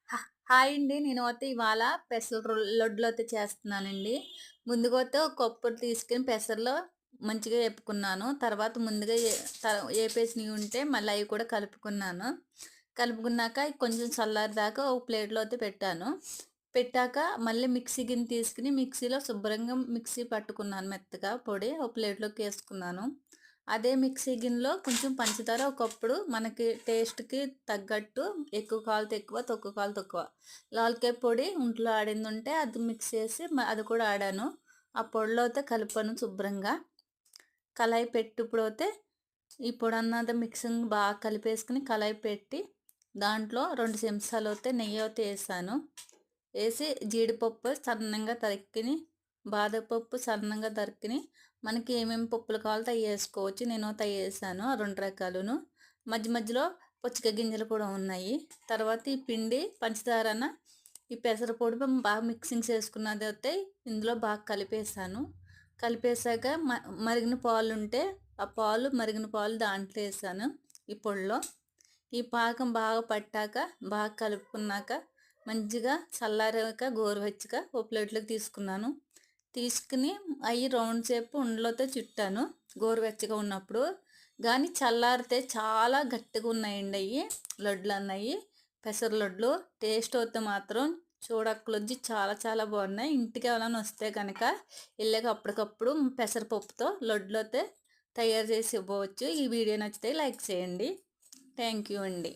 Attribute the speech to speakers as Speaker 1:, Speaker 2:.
Speaker 1: హ హాయ్ అండి. నేనైతే ఇవాళ లడ్లయితే చేస్తున్నానండి. ముందుగైతే ఒక కప్పుడు తీసుకొని పెసర్లో మంచిగా ఏపుకున్నాను. తర్వాత ముందుగా త ఏపేసినయి ఉంటే మళ్ళీ అయి కూడా కలుపుకున్నాను. కలుపుకున్నాక కొంచెం చల్లారేదాకా ఒక ప్లేట్‌లో అయితే పెట్టాను. పెట్టాక మళ్ళీ మిక్సీ గిన్నె తీసుకొని మిక్సీలో శుభ్రంగా మిక్సీ పట్టుకున్నాను మెత్తగా పొడి. ఒక ప్లేట్‌లోకేసుకున్నాను. అదే మిక్సీ గిన్నెలో కొంచెం పంచదార ఒకప్పుడు మనకి టేస్ట్‌కి తగ్గట్టు ఎక్కువ కావాలితే ఎక్కువ, తక్కువ కావాలితే తక్కువ. లాల్కాయ పొడి ఇంట్లో ఆడిందుంటే అది మిక్స్ చేసి అది కూడా ఆడాను. ఆ పొడిలో అయితే కలిపాను శుభ్రంగా. కళాయి పెట్టి ఇప్పుడైతే ఈ పొడన్నది మిక్సింగ్ బాగా కలిపేసుకొని కళాయి పెట్టి దాంట్లో 2 చెంచాలైతే నెయ్యయితే ఏసాను. ఏసి జీడిపప్పు సన్నంగా తరిక్కిని, బాదపప్పు సన్నంగా తరిక్కిని, మనకి ఏమేమి పప్పులు కావాలితే అయి ఏసుకోవచ్చు. నేనైతే అయ్యేసాను ఆ 2 రకాలును. మధ్య మధ్యలో పుచ్చకాయ గింజలు కూడా ఉన్నాయి. తర్వాత ఈ పిండి పంచదారన ఈ పెసర పొడి బాగా మిక్సింగ్ చేసుకున్నదైతే ఇందులో బాగా కలిపేసాను. కలిపేసాక మరిగిన పాలుంటే ఆ పాలు మరిగిన పాలు దాంట్లో ఏసాను ఈ పొడిలో. ఈ పాకం బాగా పట్టాక బాగా కలుపుకున్నాక మంచిగా చల్లారాక గోరువెచ్చగా ఓ ప్లేట్లోకి తీసుకున్నాను. తీసుకుని అవి రౌండ్ షేప్ ఉండలతో చుట్టాను గోరువెచ్చగా ఉన్నప్పుడు. కానీ చల్లారితే చాలా గట్టిగా ఉన్నాయండి అవి లడ్లు అన్నవి. పెసర లడ్లు టేస్ట్ అయితే మాత్రం చూడక్కలొచ్చి చాలా చాలా బాగున్నాయి. ఇంటికి ఎవరైనా వస్తే కనుక వెళ్ళాక అప్పటికప్పుడు పెసరపప్పుతో లడ్లు అయితే తయారు చేసి ఇవ్వవచ్చు. ఈ వీడియో నచ్చితే లైక్ చేయండి. థ్యాంక్ యూ అండి.